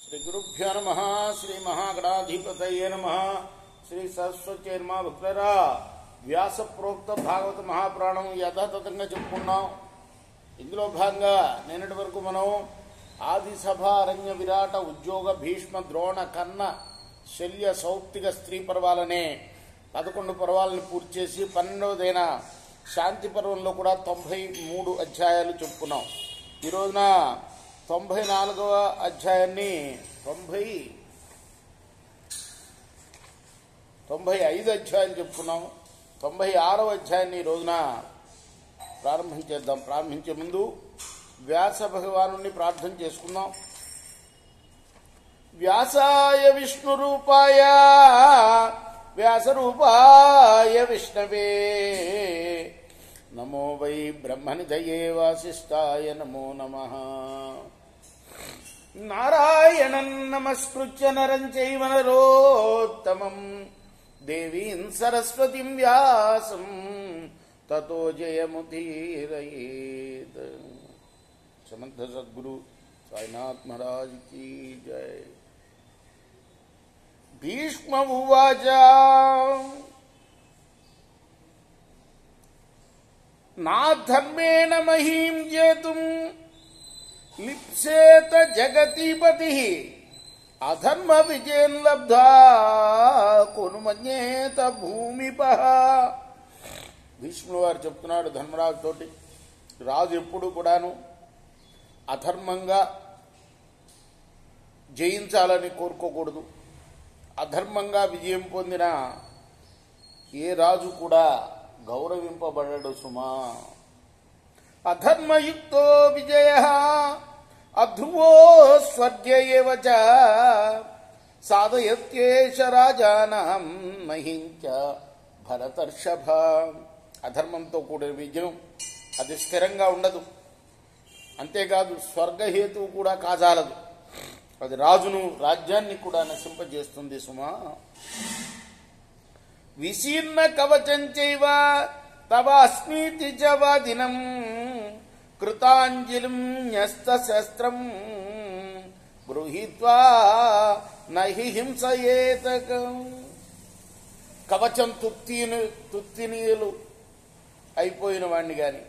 श्री गुरुभ्यो नमः श्री महागणाधिपतये नमः श्री सरस्वतीर्मा भक्तरा వ్యాస ప్రోక్త భాగవత మహాపురాణం యథాతథంగా చెప్పుకున్నాం. ఇందులో భాగంగా నిన్నటి వరకు మనం ఆది సభ అరణ్య విరాట ఉద్యోగ భీష్మ ద్రోణ కన్న శల్య సౌప్తిక స్త్రీ పర్వాలనే 11 పర్వాలను పూర్తి చేసి 12వదైన శాంతి పర్వంలో కూడా 93 అధ్యాయాలు చెప్పుకున్నాం. ఈ రోజున 94వ అధ్యాయాన్ని 95 అధ్యాయాలు చెప్పుకున్నాం. 96వ అధ్యాయాన్ని ఈ రోజున ప్రారంభించేద్దాం. ప్రారంభించే ముందు వ్యాస భగవానుని ప్రార్థన చేసుకుందాం. వ్యాసాయ విష్ణు రూపాయ వ్యాస రూపాయ విష్ణవే నమో వై బ్రహ్మనిధయే వాసిష్ఠాయ నమో నమః. నారాయణం నమస్కృత్య నరం చైవ నరోత్తమం దేవీం సరస్వతిం వ్యాసం తతో జయముదీరయేత్. సమర్థ సద్గురు సాయినాథ్ మహారాజ్ కీ జై. భీష్మ ఉవాచ నా ధర్మేణ మహీం జేతుం లిప్సేత జగతిపతిః అధర్మ విజయం లబ్ధా కొను మన్యేత భూమిపః. భీష్ముడు వారు చెప్తున్నాడు ధర్మరాజు తోటి, రాజు ఎప్పుడు కూడాను అధర్మంగా జయించాలని కోరుకోకూడదు. అధర్మంగా విజయం పొందిన ఏ రాజు కూడా గౌరవింపబడడు సుమా. అధర్మయుక్తో విజయః అధ్రువో స్వర్గే ఏవ చ సాధయత్యేష రాజానాం మహించ భరతర్షభ. అధర్మంతో కూడిన విజయం అది స్థిరంగా ఉండదు, అంతేకాదు స్వర్గహేతువు కూడా కాజాలదు. అది రాజును రాజ్యాన్ని కూడా నశింపజేస్తుంది సుమా. విశీర్ణ కవచం చైవ తవ అస్మీతి చ వాదినం కృతాంజలిం న్యస్తశస్త్రం గృహీత్వా నహి హింసయేత. కవచం తుత్తినీయులు అయిపోయిన వాణ్ణి గాని,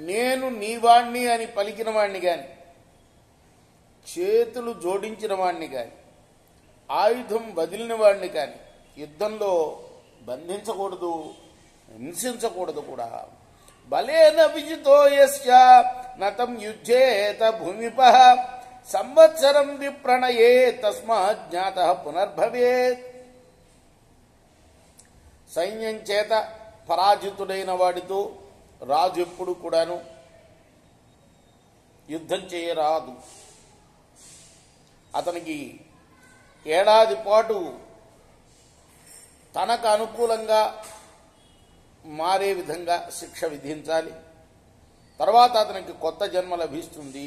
నేను నీవాణ్ణి అని పలికిన వాణ్ణి గాని, చేతులు జోడించిన వాణ్ణి కాని, ఆయుధం వదిలిన వాడిని కాని యుద్ధంలో బంధించకూడదు, హింసించకూడదు కూడా. బలేన విజితో యస్య నతం యుద్ధేత భూమిపః సంవత్సరం విప్రణయే తస్మాత్ జ్ఞాతః పునర్భవేత్. సైన్యం చేత పరాజితుడైన వాడితో రాజు ఎప్పుడు కూడాను యుద్ధం చేయరాదు. అతనికి ఏడాది పాటు తనకు అనుకూలంగా మారే విధంగా శిక్ష విధించాలి. తర్వాత అతనికి కొత్త జన్మ లభిస్తుంది.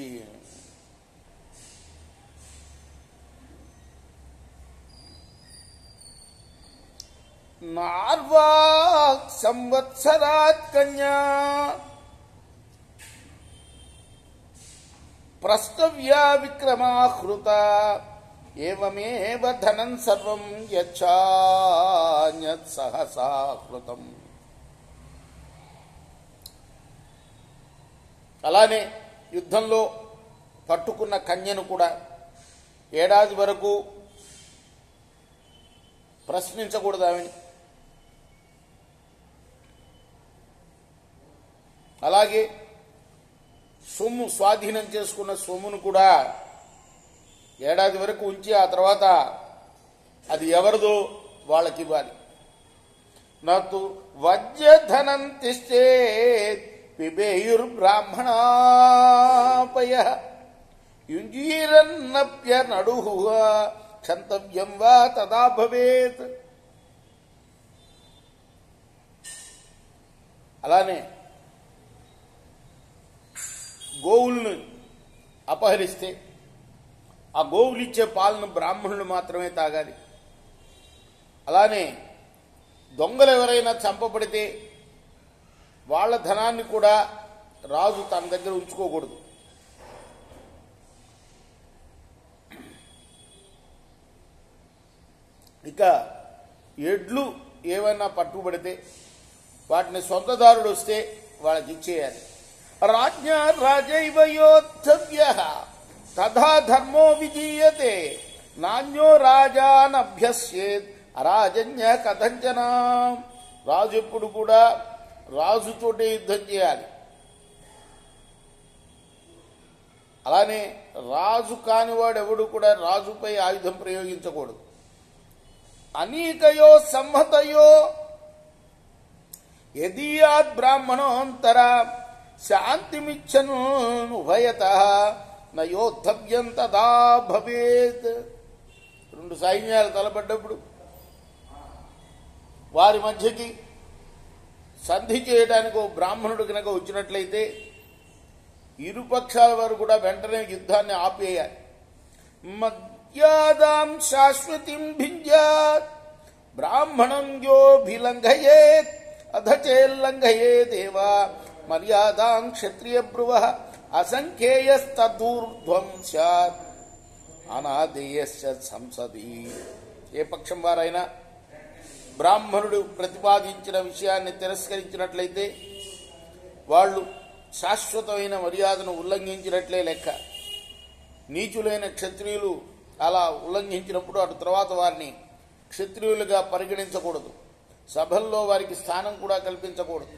నార్వాక్ సంవత్సరాత్ కన్యా ప్రస్తవ్యా విక్రమాహృత ఏవమేవ ధనం సర్వం యచ్చాన్యత్ సహసా కృతం. అలానే యుద్ధంలో పట్టుకున్న కన్యను కూడా ఏడాది వరకు ప్రశ్నించకూడదు ఆమెని. అలాగే సొమ్ము స్వాధీనం చేసుకున్న సొమ్మును కూడా ఏడాది వరకు ఉంచి ఆ తర్వాత అది ఎవరిదో వాళ్ళకి ఇవ్వాలి. నతు వజ్రధనం తిష్టేత్ పిబేయుర్బ్రాహ్మణాపయః యుంజీరన్నప్యనడుః క్షంతవ్యం వా తదా భవేత్. అలానే గోవుల్ని అపహరిస్తే ఆ గోవులిచ్చే పాలను బ్రాహ్మణులు మాత్రమే తాగాలి. అలానే దొంగలు ఎవరైనా చంపబడితే వాళ్ళ ధనాన్ని కూడా రాజు తన దగ్గర ఉంచుకోకూడదు. ఇక ఎడ్లు ఏమైనా పట్టుబడితే వాటిని సొంతదారుడు వస్తే వాళ్ళకి ఇచ్చేయాలి. రాజ్ఞ రాజైవ యోద్ధవ్య తథా ధర్మో విజీయతే నాణ్యో రాజానభ్యస్యేత్ అరాజన్య కథంచన. రాజు ఎప్పుడు కూడా రాజుతోటే యుద్ధం చేయాలి. అలానే రాజు కానివాడు ఎవడు కూడా రాజుపై ఆయుధం ప్రయోగించకూడదు. అనేకయో సంహతయో యదీయాద్ బ్రాహ్మణోంతర శాంతిమిచ్చను ఉభయతః నయోద్ధవ్యం తదా భవేత్. రెండు సైన్యాలు తలపడ్డప్పుడు వారి మధ్యకి సంధి చేయడానికి ఓ బ్రాహ్మణుడు కనుక వచ్చినట్లయితే ఇరుపక్షాల వారు కూడా వెంటనే యుద్ధాన్ని ఆపేయాలి. మర్యాదాం శాశ్వతిం భింజాత్ బ్రాహ్మణం యోభిలంఘయేత్ అధచేల్లంఘయేదేవా మర్యాదాం క్షత్రియ బ్రువః అసంఖ్యేయస్తదూర్ధ్వం స్యాత్ అనాదేయస్య సంసది. ఏ పక్షం వారైనా బ్రాహ్మణుడు ప్రతిపాదించిన విషయాన్ని తిరస్కరించినట్లయితే వాళ్ళు శాశ్వతమైన మర్యాదను ఉల్లంఘించినట్లే లెక్క. నీచులైన క్షత్రియులు అలా ఉల్లంఘించినప్పుడు అటు తర్వాత వారిని క్షత్రియులుగా పరిగణించకూడదు. సభల్లో వారికి స్థానం కూడా కల్పించకూడదు.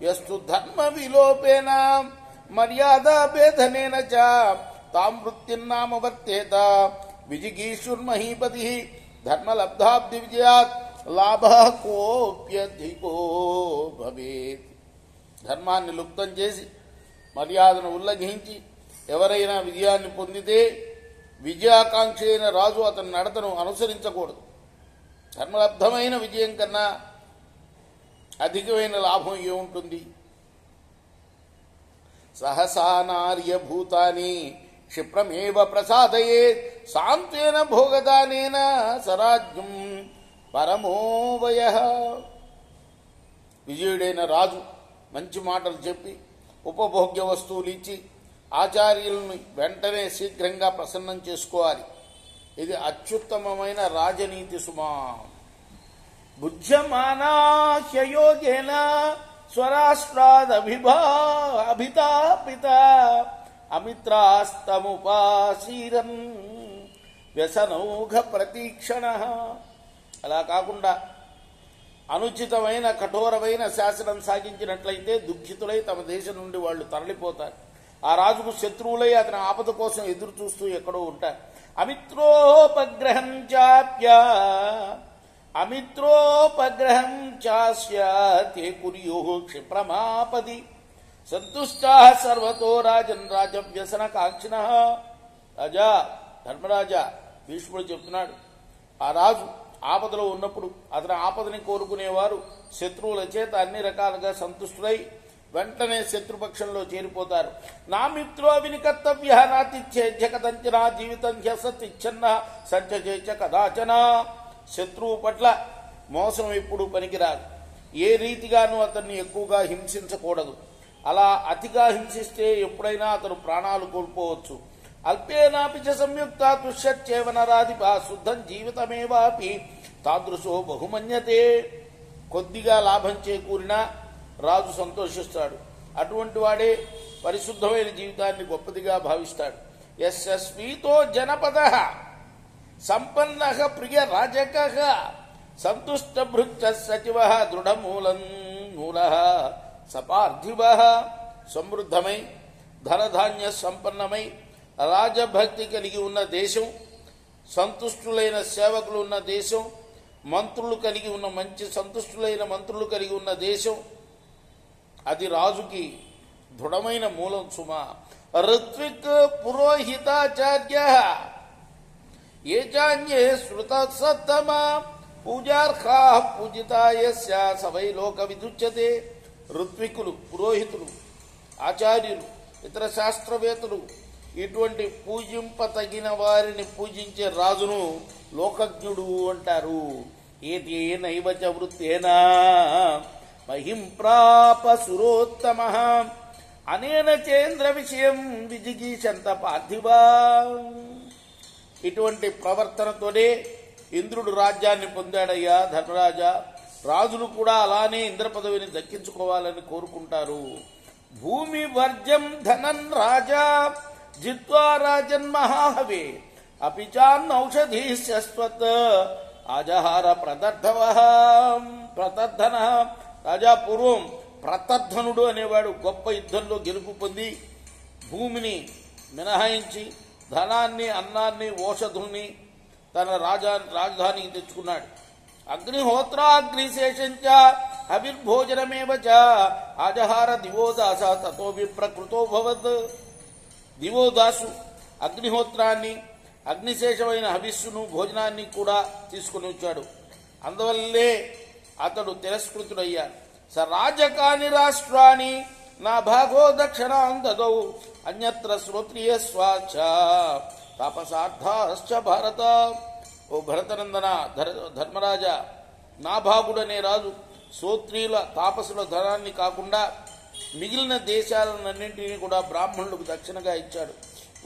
యస్తు ధర్మ విలోపేన మర్యాద భేదనేన చ తాం వృత్తిన్నామ వర్తేత విజిగీషుర్మహీపతి ధర్మలబ్ధాబ్ది విజయాత్ లాభ కోప్యధికో భవేత్. ధర్మాన్ని లుప్తం చేసి మర్యాదను ఉల్లంఘించి ఎవరైనా విజయాన్ని పొందితే విజయాకాంక్ష అయిన రాజు అతని నడతను అనుసరించకూడదు. ధర్మలబ్ధమైన విజయం కన్నా అధికమైన లాభం ఏముంటుంది? సహసా నార్యభూతాని క్షిప్రమేవ ప్రసాదయేత్ సాంత్వేన భోగదానేన సరాజ్యం పరమోవయః. విజయుడైన రాజు మంచి మాటలు చెప్పి ఉపభోగ్య వస్తువులు ఇచ్చి ఆచార్యులను వెంటనే శీఘ్రంగా ప్రసన్నం చేసుకోవాలి. ఇది అత్యుత్తమమైన రాజనీతి సుమా. భుజ్యమానాహ్యయోగేన స్వరాష్ట్రాదభితాపిత అమిత్రాస్తముపాసీరన్ వ్యసనౌఘ ప్రతీక్షణ. అలా కాకుండా అనుచితమైన కఠోరమైన శాసనం సాగించినట్లయితే దుఃఖితులై తమ దేశం నుండి వాళ్ళు తరలిపోతారు. ఆ రాజుకు శత్రువులై అతని ఆపద కోసం ఎదురు చూస్తూ ఎక్కడో ఉంటారు. అమిత్రోపగ్రహం చాస్య తే కుర్యు క్షిప్రమాపది సంతుష్టా సర్వతో రాజన్ రాజవ్యసన కాంక్షిణ. రాజా ధర్మరాజా, భీష్ముడు చెప్తున్నాడు, ఆ రాజు ఆపదలో ఉన్నప్పుడు అతని ఆపదని కోరుకునేవారు శత్రువుల చేత అన్ని రకాలుగా సంతుష్టులై వెంటనే శత్రుపక్షంలో చేరిపోతారు. నా మిత్రో వినికర్తవ్య నాతిచ్ఛేద్య కదంచనా జీవితం హ్యసతిచ్ఛన్న సంచచేచ కదాచన. శత్రువు పట్ల మోసం ఎప్పుడు పనికిరాదు. ఏ రీతిగానూ అతన్ని ఎక్కువగా హింసించకూడదు. అలా అతిగా హింసిస్తే ఎప్పుడైనా అతను ప్రాణాలు కోల్పోవచ్చు. అల్పేనాపి చ సంయుక్త తుష్యచ్చేవ నరాధిపా శుద్ధం జీవితమేవాపి తాదృశో బహుమన్యతే. కొద్దిగా లాభం చేకూరినా రాజు సంతోషిస్తాడు. అటువంటి వాడే పరిశుద్ధమైన జీవితాన్ని గొప్పదిగా భావిస్తాడు. యస్యస్వీతో జనపద సంపన్న ప్రియ రాజక సంతుష్ట భృక్ష సచివ దృఢమూలం మూల సపార్థివ. సమృద్ధమై ధనధాన్య సంపన్నమై రాజభక్తి కలిగి ఉన్న దేశం, సంతుష్టులైన సేవకులు ఉన్న దేశం, మంత్రులు కలిగి ఉన్న మంచి సంతుష్టులైన మంత్రులు కలిగి ఉన్న దేశం, అది రాజుకి దృఢమైన మూలం సుమా. ఋత్విక్ పురోహితాచార్య ఏ చాన్యే శృత సత్తమ పూజార్హా పూజితాయస్య సవై లోక విదుచ్యతే. ఋత్వికులు, పురోహితులు, ఆచార్యులు, ఇతర శాస్త్రవేత్తలు ఇటువంటి పూజింపతగిన వారిని పూజించే రాజును లోకజ్ఞుడు అంటారు. ఏతేనైవ చ వృత్తేనా మహిం ప్రాప సురోత్తమ అనేన చేంద్ర విషయం విజిగీషంత పార్థివా. ఇటువంటి ప్రవర్తనతోనే ఇంద్రుడు రాజ్యాన్ని పొందాడయ్యా ధర్మరాజా. రాజులు కూడా అలానే ఇంద్ర పదవిని దక్కించుకోవాలని కోరుకుంటారు. భూమి వర్జం ధనం రాజా జిత్వా రాజన్ మహాహవే అపిచాన్నౌషధి శశ్వత్ ఆజహార ప్రతర్ధన. రాజా పూర్వం ప్రతర్ధనుడు అనేవాడు గొప్ప యుద్ధంలో గెలుపు పొంది భూమిని మినహాయించి ధనాన్ని, అన్నాన్ని, ఓషధుల్ని తన రాజధానికి తెచ్చుకున్నాడు. అగ్నిహోత్రాగ్నిశేషంచ హవిర్భోజనమేవ చ ఆజహార దివోదాస తతో విప్రకృతో భవత్. దివోదాసు అగ్నిహోత్రాన్ని, అగ్నిశేషమైన హవిస్సును, భోజనాన్ని కూడా తీసుకుని వచ్చాడు. అందువల్లే అతడు తిరస్కృతుడయ్యాడు. స రాజకాని రాష్ట్రాన్ని నా భాగో దక్షిణాం దదౌ అన్యత్ర శ్రోత్రియ స్వాచ తాపసార్థాశ్చ భారత. ఓ భరతనందన ధర్మరాజా, నా భాగుడనే రాజు శ్రోత్రియుల తాపసుల ధనాన్ని కాకుండా మిగిలిన దేశాలన్నింటినీ కూడా బ్రాహ్మణులకు దక్షిణగా ఇచ్చాడు.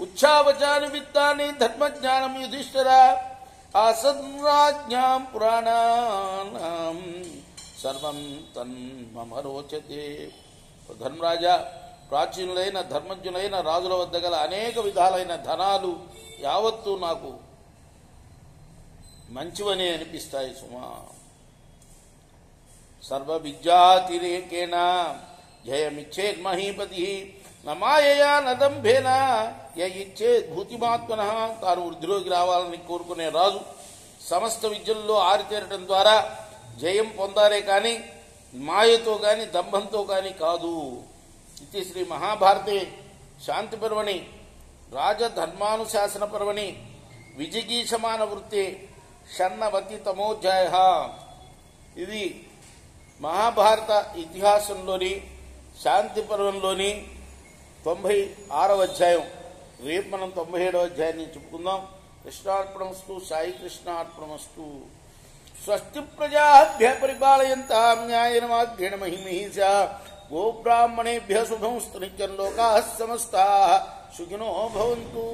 ఉచ్చావచాని విత్తాన్ని ధర్మజ్ఞానం యుధిష్ఠిర ఆసన్రాజ్ఞాం పురాణానాం సర్వం తన్మమ రోచతే. ధర్మరాజా, ప్రాచీనులైన ధర్మజ్ఞులైన రాజుల వద్ద గల అనేక విధాలైన ధనాలు యావత్తూ నాకు మంచివనే అనిపిస్తాయి సుమా. సర్వ విద్యాతిరేకేణ జయమిచ్చేద్ మహీపతి నమాయయా నదంభేన ఇచ్చేద్ భూతిమాత్మన. తాను వృద్ధిలోకి రావాలని కోరుకునే రాజు సమస్త విద్యల్లో ఆరితేరటం ద్వారా జయం పొందారే కానీ మాయతో కానీ దంభంతో కానీ కాదు. ఇది శ్రీ మహాభారతే శాంతి పర్వణి రాజధర్మానుశాసన పర్వణి విజిగీషమాన వృత్తే షణ్ణవతి తమోధ్యాయ. ఇది మహాభారత ఇతిహాసంలోని శాంతి పర్వంలోని 96వ అధ్యాయం. రేపు మనం 97వ అధ్యాయాన్ని చెప్పుకుందాం. కృష్ణార్పణమస్తు. సాయి కృష్ణార్పణమస్తు. స్వస్తి ప్రజాభ్య పరిపాలయంతాం న్యాయేన మార్గేణ మహిమహీషా. గోబ్రాహ్మణేభ్య శుభమస్తు. నిత్యం లోకాః సమస్తాః సుఖినో భవంతు.